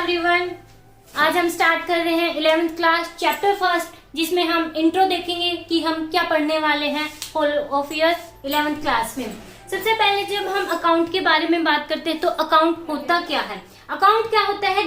Everyone, आज हम start कर रहे हैं 11th क्लास चैप्टर फर्स्ट, जिसमें हम इंट्रो देखेंगे कि हम क्या पढ़ने वाले हैं whole of year 11th class में। सबसे पहले जब हम अकाउंट के बारे में बात करते हैं तो अकाउंट होता क्या है। अकाउंट क्या होता है?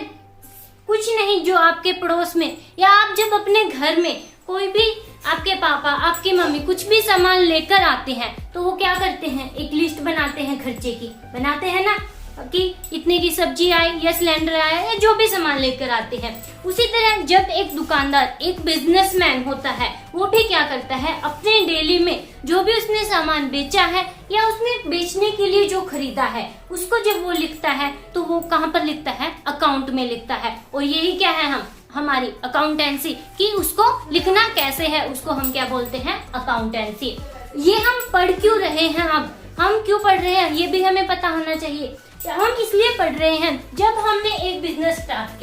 कुछ नहीं, जो आपके पड़ोस में या आप जब अपने घर में कोई भी आपके पापा आपकी मम्मी कुछ भी सामान लेकर आते हैं तो वो क्या करते हैं, एक लिस्ट बनाते हैं खर्चे की, बनाते हैं ना, कि इतने की सब्जी आई या सिलेंडर आया या जो भी सामान लेकर आते हैं। उसी तरह जब एक दुकानदार, एक बिजनेसमैन होता है, वो भी क्या करता है, अपने डेली में जो भी उसने सामान बेचा है या उसने बेचने के लिए जो खरीदा है उसको जब वो लिखता है तो वो कहाँ पर लिखता है, अकाउंट में लिखता है। और यही क्या है, हमारी अकाउंटेंसी, कि उसको लिखना कैसे है उसको हम क्या बोलते हैं, अकाउंटेंसी। ये हम पढ़ क्यों रहे हैं, अब हम क्यों पढ़ रहे हैं ये भी हमें पता होना चाहिए। हम इसलिए पढ़ रहे हैं, जब हमने एक बिजनेस स्टार्ट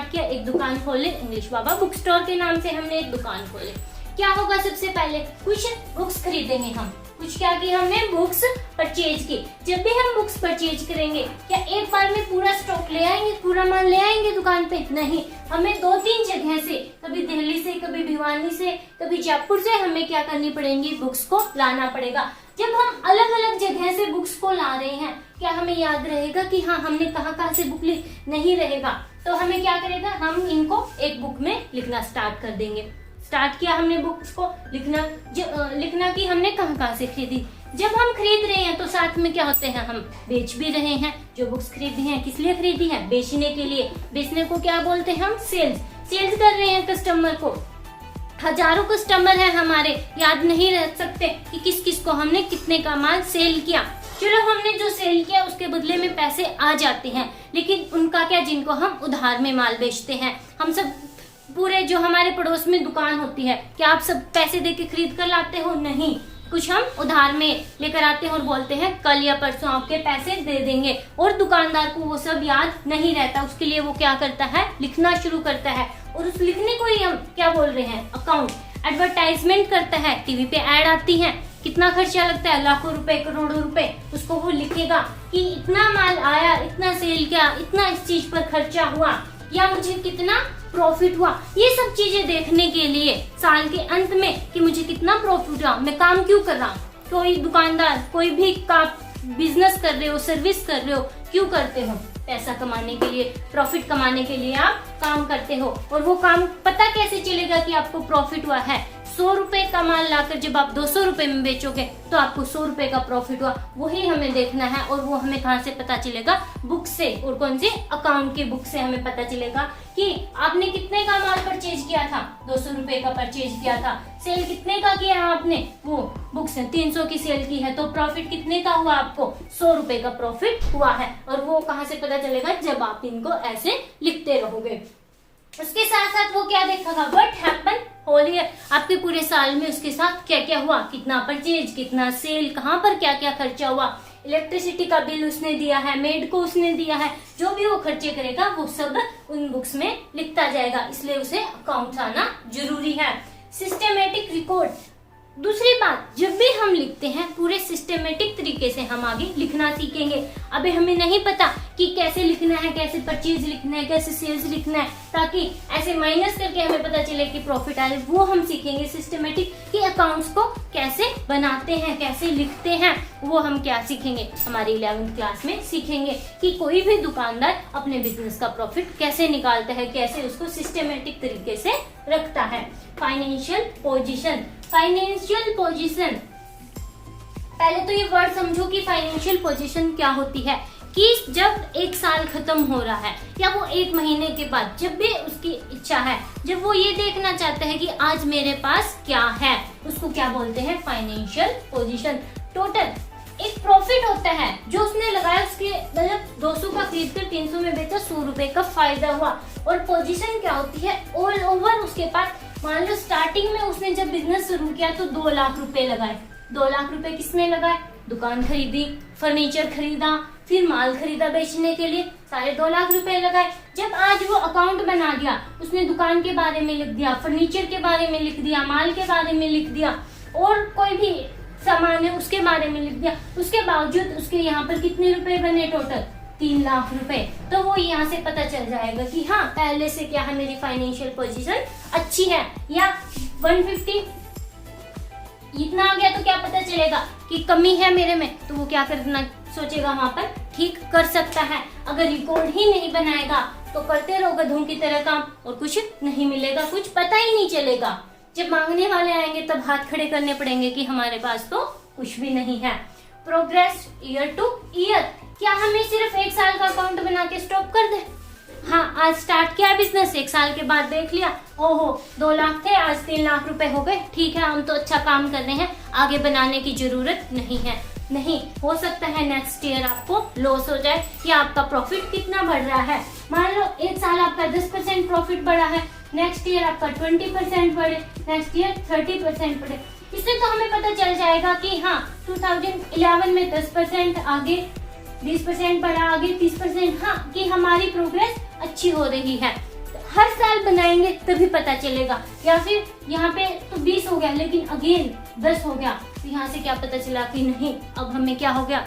किया, एक दुकान खोले, इंग्लिश बाबा बुक स्टोर के नाम से हमने एक दुकान खोले। क्या होगा, सबसे पहले कुछ बुक्स खरीदेंगे हम, कुछ क्या किया हमने, बुक्स परचेज की। जब भी हम बुक्स परचेज करेंगे, क्या एक बार में पूरा स्टॉक ले आएंगे, पूरा माल ले आएंगे दुकान पे? नहीं, हमें 2-3 जगह से, कभी दिल्ली से, कभी भिवानी से, कभी जयपुर से हमें क्या करनी पड़ेगी, बुक्स को लाना पड़ेगा। जब हम अलग अलग जगह से बुक्स को ला रहे हैं, क्या हमें याद रहेगा कि हाँ हमने कहाँ से बुक ली? नहीं रहेगा। तो हमें क्या करेगा, हम इनको एक बुक में लिखना स्टार्ट कर देंगे। स्टार्ट किया हमने बुक्स को लिखना कि हमने कहाँ से खरीदी। जब हम खरीद रहे हैं तो साथ में क्या होते हैं, हम बेच भी रहे हैं। जो बुक्स खरीदी हैं किस लिए खरीदी है, बेचने के लिए। बेचने को क्या बोलते हैं हम, सेल्स कर रहे हैं कस्टमर को। हजारों कस्टमर हैं हमारे, याद नहीं रख सकते कि किस किस को हमने कितने का माल सेल किया। चलो, हमने जो सेल किया उसके बदले में पैसे आ जाते हैं, लेकिन उनका क्या, जिनको हम उधार में माल बेचते हैं। हम सब पूरे जो हमारे पड़ोस में दुकान होती है, क्या आप सब पैसे देके खरीद कर लाते हो? नहीं, कुछ हम उधार में लेकर आते हैं और बोलते हैं कल या परसों आपके पैसे दे देंगे। और दुकानदार को वो सब याद नहीं रहता, उसके लिए वो क्या करता है, लिखना शुरू करता है। और उस लिखने को ही हम क्या बोल रहे हैं, अकाउंट। एडवर्टाइजमेंट करता है, टीवी पे ऐड आती है, कितना खर्चा लगता है, लाखों रुपए, करोड़ों रुपए, उसको वो लिखेगा कि इतना माल आया, इतना सेल किया, इतना इस चीज पर खर्चा हुआ, या मुझे कितना प्रॉफिट हुआ। ये सब चीजें देखने के लिए साल के अंत में कि मुझे कितना प्रॉफिट हुआ, मैं काम क्यों कर रहा हूँ। कोई दुकानदार, कोई भी का बिजनेस कर रहे हो, सर्विस कर रहे हो, क्यों करते हो? पैसा कमाने के लिए, प्रॉफिट कमाने के लिए आप काम करते हो। और वो काम पता कैसे चलेगा कि आपको प्रॉफिट हुआ है? 100 रुपए का माल लाकर जब आप 200 रुपए में बेचोगे तो आपको 100 रुपए का प्रॉफिट हुआ, वही हमें देखना है। और वो हमें कहाँ से पता चलेगा, बुक से। और कौन से, अकाउंट की बुक से हमें पता चलेगा कि आपने कितने का माल परचेज किया था, 200 रुपए का परचेज किया था। सेल कितने का किया आपने, वो बुक से 300 की सेल की है, तो प्रॉफिट कितने का हुआ, आपको 100 रुपए का प्रॉफिट हुआ है। और वो कहाँ से पता चलेगा, जब आप इनको ऐसे लिखते रहोगे। उसके साथ साथ वो क्या देखेगा, व्हाट हैपन होल ईयर, आपके पूरे साल में उसके साथ क्या क्या हुआ, कितना परचेज, कितना सेल, कहाँ पर क्या क्या खर्चा हुआ। इलेक्ट्रिसिटी का बिल उसने दिया है, मेड को उसने दिया है, जो भी वो खर्चे करेगा वो सब उन बुक्स में लिखता जाएगा। इसलिए उसे अकाउंट्स आना जरूरी है। सिस्टमेटिक रिकॉर्ड, दूसरी बात, जब भी हम लिखते हैं पूरे सिस्टमेटिक तरीके से हम आगे लिखना सीखेंगे। अभी हमें नहीं पता कि कैसे लिखना है, कैसे परचेज लिखना है, कैसे सेल्स लिखना है, ताकि ऐसे माइनस करके हमें पता चले कि प्रॉफिट आए, वो हम सीखेंगे। सिस्टमेटिक कि अकाउंट्स को कैसे बनाते हैं, कैसे लिखते हैं, वो हम क्या सीखेंगे, हमारी 11th क्लास में सीखेंगे कि कोई भी दुकानदार अपने बिजनेस का प्रॉफिट कैसे निकालता है, कैसे उसको सिस्टमेटिक तरीके से रखता है। फाइनेंशियल पोजीशन, पहले तो ये वर्ड समझो कि फाइनेंशियल पोजीशन क्या होती है। कि जब एक साल खत्म हो रहा है या वो 1 महीने के बाद, जब भी उसकी इच्छा है, जब वो ये देखना चाहता है कि आज मेरे पास क्या है, उसको क्या बोलते हैं, फाइनेंशियल पोजीशन। टोटल एक प्रॉफिट होता है जो उसने लगाया, उसके मतलब 200 का खरीद कर 300 में बेचा, 100 रुपए का फायदा हुआ। और पोजीशन क्या होती है, ऑल ओवर उसके पास, मान लो स्टार्टिंग में उसने जब बिजनेस शुरू किया तो 2 लाख रुपए लगाए। 2 लाख रुपए किसने लगाए, दुकान खरीदी, फर्नीचर खरीदा, फिर माल खरीदा बेचने के लिए, सारे 2 लाख रुपए लगाए। जब आज वो अकाउंट बना दिया, उसने दुकान के बारे में लिख दिया, फर्नीचर के बारे में लिख दिया, माल के बारे में लिख दिया, और कोई भी सामान है उसके बारे में लिख दिया, उसके बावजूद उसके यहाँ पर कितने रुपए बने, टोटल 3 लाख रुपए, तो वो यहाँ से पता चल जाएगा कि हाँ पहले से क्या है, मेरी फाइनेंशियल पोजीशन अच्छी है। या 150 इतना आ गया तो क्या पता चलेगा कि कमी है मेरे में, तो वो क्या करना सोचेगा, वहां पर ठीक कर सकता है। अगर रिकॉर्ड ही नहीं बनाएगा तो करते रहो गधों की तरह काम और कुछ नहीं मिलेगा, कुछ पता ही नहीं चलेगा। जब मांगने वाले आएंगे तब हाथ खड़े करने पड़ेंगे कि हमारे पास तो कुछ भी नहीं है। प्रोग्रेस ईयर टू ईयर, क्या हमें सिर्फ 1 साल का अकाउंट बना के स्टॉप कर दे? हाँ, आज स्टार्ट किया बिजनेस, 1 साल के बाद देख लिया, ओहो 2 लाख थे, आज 3 लाख रुपए हो गए, ठीक है हम तो अच्छा काम कर रहे हैं, आगे बनाने की जरूरत नहीं है। नहीं, हो सकता है नेक्स्ट ईयर आपको लॉस हो जाए या आपका प्रॉफिट कितना बढ़ रहा है। मान लो 1 साल आपका 10% प्रॉफिट बढ़ा है, नेक्स्ट ईयर आपका 20% बढ़े, नेक्स्ट ईयर 30% बढ़े। इससे तो हमें पता चल जाएगा कि हाँ 2011 में 10% आगे, 20% बढ़ा, आगे 30%, हाँ कि हमारी प्रोग्रेस अच्छी हो रही है। हर साल बनाएंगे तभी पता चलेगा। या फिर यहाँ पे तो 20 हो गया लेकिन अगेन 10 हो गया, तो यहाँ से क्या पता चला कि नहीं अब हमें क्या हो गया,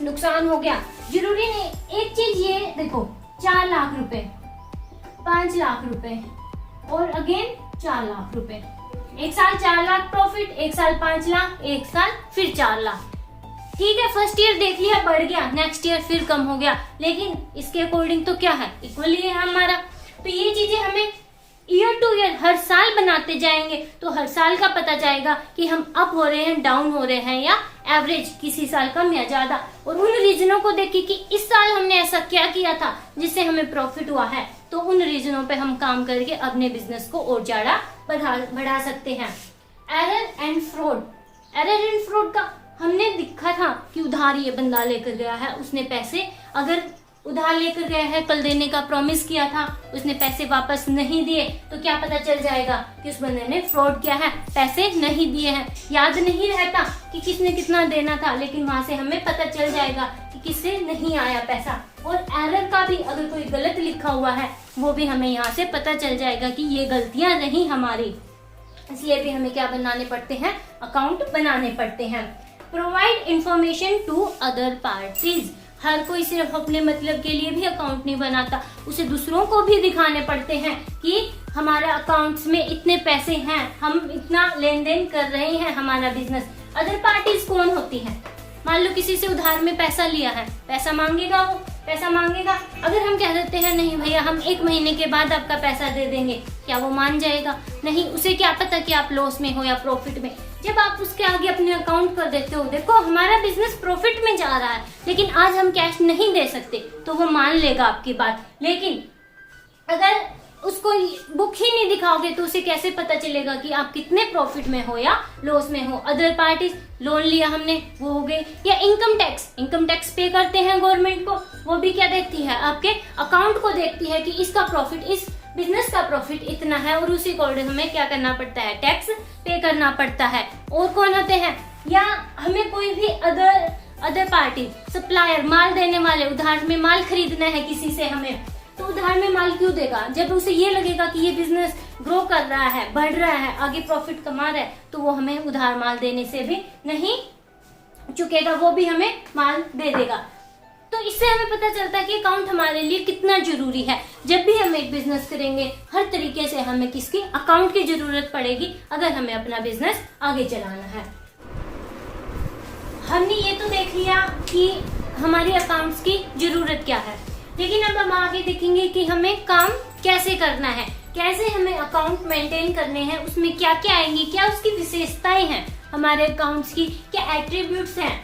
नुकसान हो गया। जरूरी नहीं, एक चीज ये देखो, 4 लाख रुपए, 5 लाख रुपए और अगेन 4 लाख रुपए, 1 साल 4 लाख प्रॉफिट, 1 साल 5 लाख, 1 साल फिर 4 लाख। ठीक है, फर्स्ट ईयर देख लिया बढ़ गया, नेक्स्ट ईयर फिर कम हो गया, लेकिन इसके अकॉर्डिंग तो क्या है, इक्वली है हमारा। तो ये चीजें हमें ईयर टू ईयर हर साल बनाते जाएंगे तो हर साल का पता जाएगा कि हम अप हो रहे हैं, डाउन हो रहे हैं, या एवरेज किसी साल कम या ज्यादा। और उन रीजनों को देखिए कि इस साल हमने ऐसा क्या किया था जिससे हमें प्रॉफिट हुआ है, तो उन रीजनों पे हम काम करके अपने बिजनेस को और ज्यादा बढ़ा सकते हैं। Error and fraud, error and fraud का हमने दिखा था कि उधार ये बंदा लेकर गया है, उसने पैसे अगर उधार लेकर गया है, कल देने का प्रॉमिस किया था, उसने पैसे वापस नहीं दिए, तो क्या पता चल जाएगा कि उस बंदे ने फ्रॉड किया है, पैसे नहीं दिए हैं। याद नहीं रहता कि किसने कितना देना था, लेकिन वहां से हमें पता चल जाएगा कि किससे नहीं आया पैसा। और एरर का भी अगर कोई गलत लिखा हुआ है वो भी हमें यहाँ से पता चल जाएगा कि ये गलतियां रही हमारी, इसलिए भी हमें क्या बनाने पड़ते हैं, अकाउंट बनाने पड़ते हैं। Provide information to other parties, हर कोई सिर्फ अपने मतलब के लिए भी अकाउंट नहीं बनाता, उसे दूसरों को भी दिखाने पड़ते हैं कि हमारा अकाउंट्स में इतने पैसे हैं, हम इतना लेन देन कर रहे हैं, हमारा बिजनेस। अदर पार्टीज कौन होती हैं? मान लो किसी से उधार में पैसा लिया है, पैसा मांगेगा, वो पैसा मांगेगा, अगर हम कह देते हैं नहीं भैया हम 1 महीने के बाद आपका पैसा दे देंगे, क्या वो मान जाएगा? नहीं, उसे क्या पता कि आप लॉस में हो या प्रॉफिट में। जब आप उसके आगे अपने अकाउंट कर देते हो, देखो हमारा बिजनेस प्रॉफिट में जा रहा है लेकिन आज हम कैश नहीं दे सकते, तो वो मान लेगा आपकी बात। लेकिन अगर उसको बुक ही नहीं दिखाओगे तो उसे कैसे पता चलेगा कि आप कितने प्रॉफिट में हो या लॉस में हो। अदर पार्टीज, लोन लिया हमने वो हो गए, या इनकम टैक्स पे करते हैं गवर्नमेंट को, वो भी क्या देखती है, आपके अकाउंट को देखती है कि इसका प्रॉफिट, इस बिजनेस का प्रॉफिट इतना है, और उसी अकॉर्डिंग हमें क्या करना पड़ता है, टैक्स पे करना पड़ता है। और कौन होते हैं, या हमें कोई भी अदर पार्टी, सप्लायर, माल देने वाले, उधार में माल खरीदना है किसी से हमें, तो उधार में माल क्यों देगा? जब उसे ये लगेगा कि ये बिजनेस ग्रो कर रहा है, बढ़ रहा है, आगे प्रॉफिट कमा रहा है, तो वो हमें उधार माल देने से भी नहीं चुकेगा, वो भी हमें माल दे देगा। तो इससे हमें पता चलता है कि अकाउंट हमारे लिए कितना जरूरी है। जब भी हम एक बिजनेस करेंगे हर तरीके से हमें किसकी, अकाउंट की जरूरत पड़ेगी अगर हमें अपना बिजनेस आगे चलाना है। हमने ये तो देख लिया कि हमारी अकाउंट्स की जरूरत क्या है, लेकिन अब हम आगे देखेंगे कि हमें काम कैसे करना है, कैसे हमें अकाउंट मेंटेन करने हैं, उसमें क्या क्या आएंगी, क्या उसकी विशेषताएं हैं, हमारे अकाउंट्स की क्या एट्रीब्यूट्स हैं।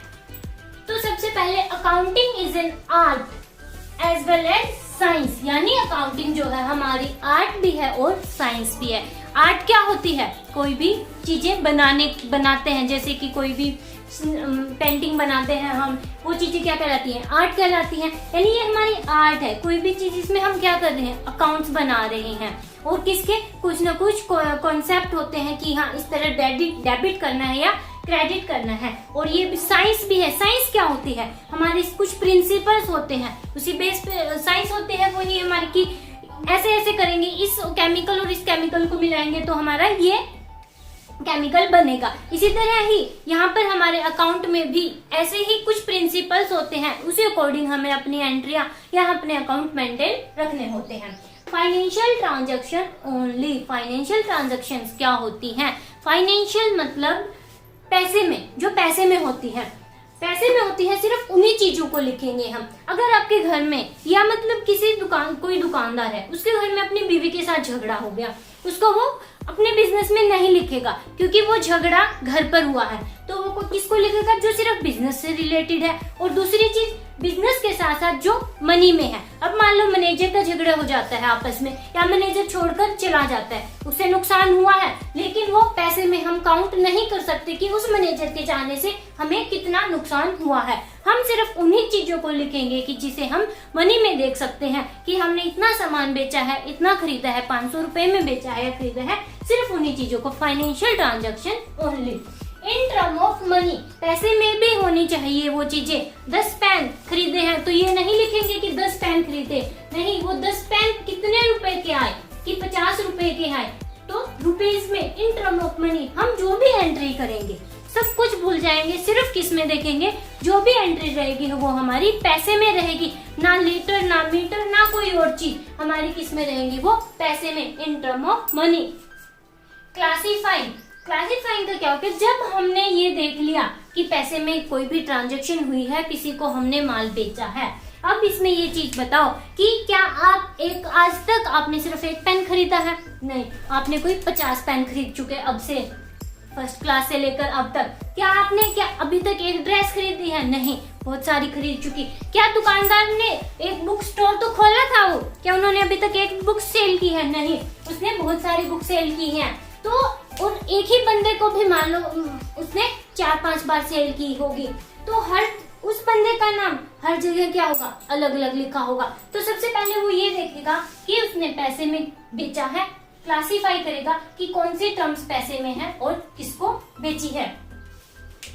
तो सबसे पहले accounting is an art as well as science, यानी अकाउंटिंग जो है हमारी आर्ट भी है और साइंस भी है। आर्ट क्या होती है, कोई भी चीजें बनाते हैं, जैसे कि कोई भी पेंटिंग बनाते हैं हम, वो चीजें क्या कहलाती हैं, आर्ट कहलाती हैं। यानी ये हमारी आर्ट है, कोई भी चीज इसमें हम क्या कर रहे हैं, अकाउंट्स बना रहे हैं, और किसके कुछ ना कुछ कॉन्सेप्ट होते हैं कि हाँ इस तरह डेबिट करना है या क्रेडिट करना है। और ये साइंस भी है। साइंस क्या होती है, हमारे कुछ प्रिंसिपल्स होते हैं, उसी बेस पे साइंस होते हैं, वही हमारी की ऐसे ऐसे करेंगे, इस केमिकल और इस केमिकल को मिलाएंगे तो हमारा ये केमिकल बनेगा। इसी तरह ही यहाँ पर हमारे अकाउंट में भी ऐसे ही कुछ प्रिंसिपल्स होते हैं, उसी अकॉर्डिंग हमें अपनी एंट्रियां या अपने अकाउंट मेंटेन रखने होते हैं। Financial transaction only, financial transactions क्या होती हैं? फाइनेंशियल मतलब पैसे में, जो पैसे में होती है, पैसे में होती है, सिर्फ उन्हीं चीजों को लिखेंगे हम। अगर आपके घर में या मतलब किसी दुकान, कोई दुकानदार है, उसके घर में अपनी बीवी के साथ झगड़ा हो गया, उसको वो अपने बिजनेस में नहीं लिखेगा, क्योंकि वो झगड़ा घर पर हुआ है, तो वो किसको लिखेगा? जो सिर्फ बिजनेस से रिलेटेड है। और दूसरी चीज, बिजनेस के साथ साथ जो मनी में है। अब मान लो मैनेजर का झगड़ा हो जाता है आपस में, या मैनेजर छोड़कर चला जाता है, उससे नुकसान हुआ है, लेकिन वो पैसे में हम काउंट नहीं कर सकते कि उस मैनेजर के जाने से हमें कितना नुकसान हुआ है। हम सिर्फ उन्हीं चीजों को लिखेंगे कि जिसे हम मनी में देख सकते हैं कि हमने इतना सामान बेचा है, इतना खरीदा है, 500 रुपए में बेचा है या खरीदा है, सिर्फ उन्हीं चीजों को। Financial transaction only. In term of money, पैसे में भी होनी चाहिए वो चीजें। 10 पेन खरीदे हैं तो ये नहीं लिखेंगे कि 10 पेन खरीदे, नहीं, वो 10 पेन कितने रुपए के आए, कि 50 रुपए के आए। तो रुपीज में इन टर्म ऑफ मनी हम जो भी एंट्री करेंगे सब कुछ भूल जाएंगे, सिर्फ किस में देखेंगे? जो भी एंट्री रहेगी वो हमारी पैसे में रहेगी, ना लीटर, ना मीटर, ना कोई और चीज, हमारी किस में रहेंगी? वो पैसे में, in term of money. Classifying, classifying का क्या होता है? जब हमने ये देख लिया कि पैसे में कोई भी ट्रांजैक्शन हुई है, किसी को हमने माल बेचा है, अब इसमें ये चीज बताओ कि क्या आप आज तक आपने सिर्फ एक पेन खरीदा है? नहीं, आपने कोई 50 पेन खरीद चुके अब से, फर्स्ट क्लास से लेकर अब तक। क्या आपने अभी तक एक ड्रेस खरीदी है? नहीं, बहुत सारी खरीद चुकी। क्या दुकानदार ने एक बुक स्टोर तो खोला था वो, क्या उन्होंने अभी तक एक बुक सेल की है? नहीं, उसने बहुत सारी बुक सेल की हैं। तो और एक ही बंदे को भी मान लो उसने 4-5 बार सेल की होगी, तो हर उस बंदे का नाम हर जगह क्या होगा? अलग अलग लिखा होगा। तो सबसे पहले वो ये देखेगा कि उसने पैसे में बेचा है, क्लासिफाई करेगा कि कौन सी टर्म्स पैसे में है और किसको बेची है।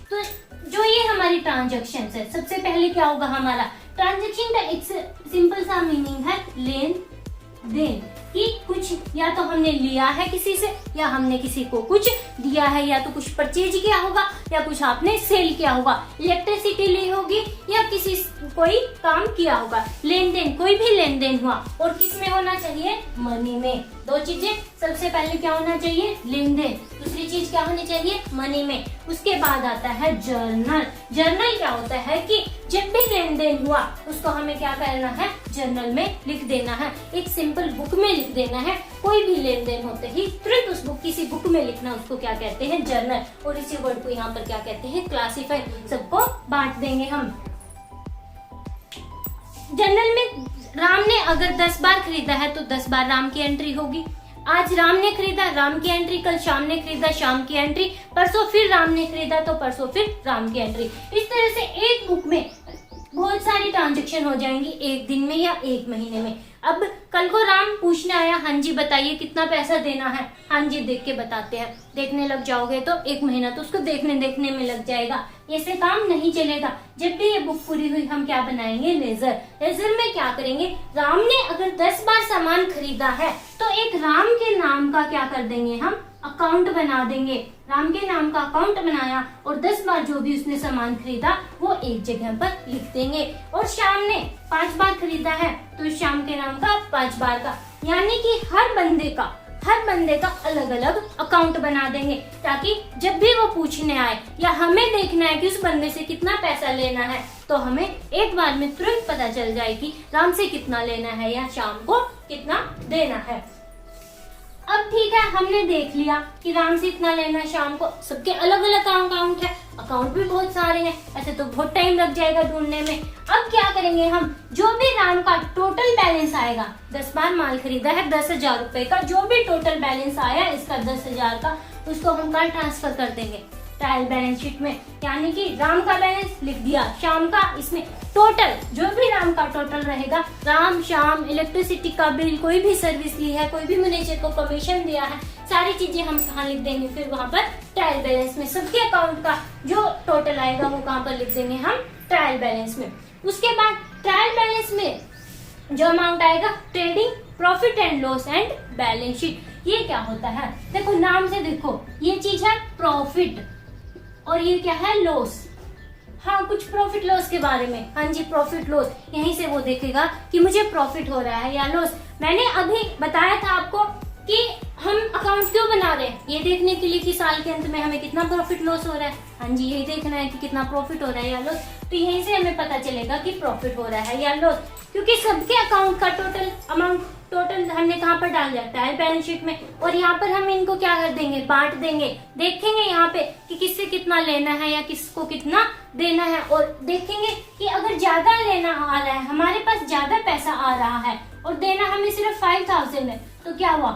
तो जो ये हमारी ट्रांजैक्शन है, सबसे पहले क्या होगा? हमारा ट्रांजैक्शन का एक सिंपल सा मीनिंग है लेन देन, कि कुछ या तो हमने लिया है किसी से, या हमने किसी को कुछ दिया है, या तो कुछ परचेज किया होगा, या कुछ आपने सेल किया होगा, इलेक्ट्रिसिटी ली होगी, या किसी कोई काम किया होगा। लेन देन, कोई भी लेन देन हुआ, और किस में होना चाहिए? मनी में। दो चीजें, सबसे पहले क्या होना चाहिए? लेन देन, दूसरी चीज क्या होनी चाहिए? मनी में। उसके बाद आता है जर्नल। जर्नल क्या होता है कि जब भी लेन देन हुआ उसको हमें क्या करना है? जर्नल में लिख देना है, एक सिंपल बुक में लिख देना है। कोई भी लेन देन होते ही तुरंत उस बुक, किसी बुक में लिखना, उसको क्या कहते हैं? जर्नल। और इसी वर्ड को यहाँ पर क्या कहते हैं? क्लासिफाई। सबको बांट देंगे हम। जर्नल में राम ने अगर 10 बार खरीदा है तो 10 बार राम की एंट्री होगी। आज राम ने खरीदा, राम की एंट्री, कल शाम ने खरीदा, शाम की एंट्री, परसों फिर राम ने खरीदा तो परसों फिर राम की एंट्री। इस तरह से एक बुक में बहुत सारी ट्रांजैक्शन हो जाएंगी, एक दिन में या एक महीने में। अब कल को राम पूछने आया, हाँ जी बताइए कितना पैसा देना है? हाँ जी देख के बताते हैं। देखने लग जाओगे तो 1 महीना तो उसको देखने में लग जाएगा। ऐसे काम नहीं चलेगा। जब भी ये बुक पूरी हुई हम क्या बनाएंगे? लेजर। लेजर में क्या करेंगे? राम ने अगर 10 बार सामान खरीदा है तो एक राम के नाम का क्या कर देंगे? हम अकाउंट बना देंगे। राम के नाम का अकाउंट बनाया और 10 बार जो भी उसने सामान खरीदा वो एक जगह पर लिख देंगे। और श्याम ने 5 बार खरीदा है तो श्याम के नाम का 5 बार का, यानी कि हर बंदे का अलग अलग अकाउंट बना देंगे, ताकि जब भी वो पूछने आए या हमें देखना है कि उस बंदे से कितना पैसा लेना है तो हमें एक बार में तुरंत पता चल जाए कि राम से कितना लेना है या श्याम को कितना देना है। अब ठीक है, हमने देख लिया कि राम से इतना लेना है, शाम को। सबके अलग अलग अकाउंट है, अकाउंट भी बहुत सारे हैं, ऐसे तो बहुत टाइम लग जाएगा ढूंढने में। अब क्या करेंगे हम? जो भी राम का टोटल बैलेंस आएगा, 10 बार माल खरीदा है 10,000 रुपए का, जो भी टोटल बैलेंस आया इसका 10,000 का, उसको हम कहाँ ट्रांसफर कर देंगे? ट्रायल बैलेंस शीट में। यानी कि राम का बैलेंस लिख दिया, शाम का, इसमें टोटल जो भी राम का टोटल रहेगा, राम, शाम, इलेक्ट्रिसिटी का बिल, कोई भी सर्विस ली है, कोई भी मैनेजर को कमीशन दिया है, सारी चीजें हम कहाँ लिख देंगे? फिर वहां पर ट्रायल बैलेंस में सबके अकाउंट का जो टोटल आएगा वो कहाँ पर लिख देंगे? हम ट्रायल बैलेंस में। उसके बाद ट्रायल बैलेंस में जो अमाउंट आएगा, trading profit and loss and balance sheet, ये क्या होता है, देखो नाम से देखो, ये चीज है प्रॉफिट और ये क्या है, लॉस। हाँ, कुछ प्रॉफिट लॉस के बारे में, हाँ जी प्रॉफिट लॉस, यहीं से वो देखेगा कि मुझे प्रॉफिट हो रहा है या लॉस। मैंने अभी बताया था आपको कि हम अकाउंट क्यों बना रहे हैं, ये देखने के लिए कि साल के अंत में हमें कितना प्रॉफिट लॉस हो रहा है। हाँ जी, यही देखना है कि कितना प्रॉफिट हो रहा है या लॉस, तो यहीं से हमें पता चलेगा कि प्रॉफिट हो रहा है या लॉस, क्योंकि सबके अकाउंट का टोटल अमाउंट हमने कहाँ पर डाल जाता है, बैलेंस शीट में। और यहाँ पर हम इनको क्या कर देंगे, बांट देंगे। देखेंगे यहाँ पे कि किससे कितना लेना है या किसको कितना देना है, और देखेंगे कि अगर ज्यादा लेना आ रहा है, हमारे पास ज्यादा पैसा आ रहा है और देना हमें सिर्फ 5000 है, तो क्या हुआ,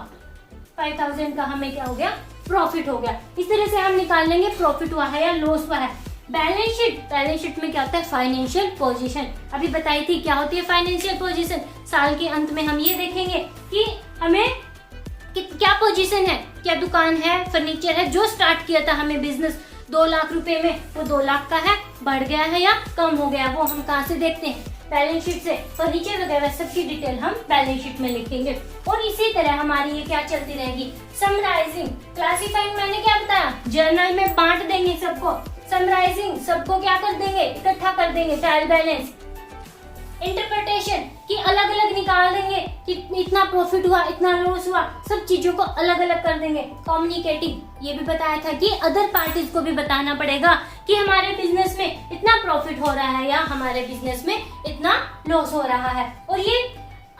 5000 का हमें क्या हो गया, प्रॉफिट हो गया। इस तरह से हम निकाल लेंगे प्रॉफिट हुआ है या लॉस हुआ है। बैलेंस शीट में क्या होता है, फाइनेंशियल पोजीशन। अभी बताई थी क्या होती है फाइनेंशियल पोजीशन। साल के अंत में हम ये देखेंगे कि हमें क्या पोजीशन है, क्या दुकान है, फर्नीचर है, जो स्टार्ट किया था हमें बिजनेस 2 लाख रुपए में, वो 2 लाख का है, बढ़ गया है या कम हो गया, वो हम कहाँ से देखते हैं, बैलेंस शीट से। फर्नीचर वगैरह सबकी डिटेल हम बैलेंस शीट में लिखेंगे। और इसी तरह हमारी ये क्या चलती रहेगी, समराइजिंग। क्लासिफाइंग मैंने क्या बताया, जर्नल में बांट देंगे सबको। समराइजिंग, सबको क्या कर देंगे, इकट्ठा कर देंगे, ट्रायल बैलेंस। इंटरप्रिटेशन की अलग अलग निकाल देंगे कि इतना प्रॉफिट हुआ, इतना लॉस हुआ, सब चीजों को अलग अलग कर देंगे। कम्युनिकेटिंग, ये भी बताया था कि अदर पार्टीज को भी बताना पड़ेगा कि हमारे बिजनेस में इतना प्रॉफिट हो रहा है या हमारे बिजनेस में इतना लॉस हो रहा है। और ये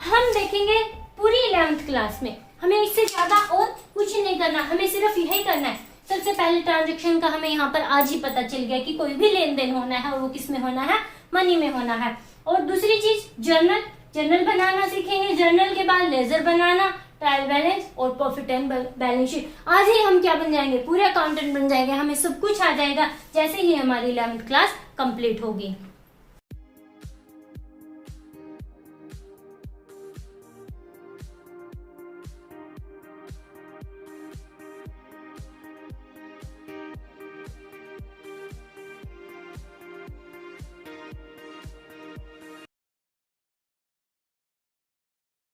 हम देखेंगे पूरी 11th क्लास में। हमें इससे ज्यादा और कुछ नहीं करना, हमें सिर्फ यही करना है। सबसे पहले ट्रांजेक्शन का हमें यहाँ पर आज ही पता चल गया कि कोई भी लेन देन होना है और वो किस में होना है, मनी में होना है। और दूसरी चीज जर्नल बनाना सीखेंगे। जर्नल के बाद लेजर बनाना, ट्रायल बैलेंस और प्रॉफिट एंड बैलेंस शीट। आज ही हम क्या बन जाएंगे, पूरे अकाउंटेंट बन जाएंगे, हमें सब कुछ आ जाएगा जैसे ही हमारी 11th क्लास कंप्लीट होगी।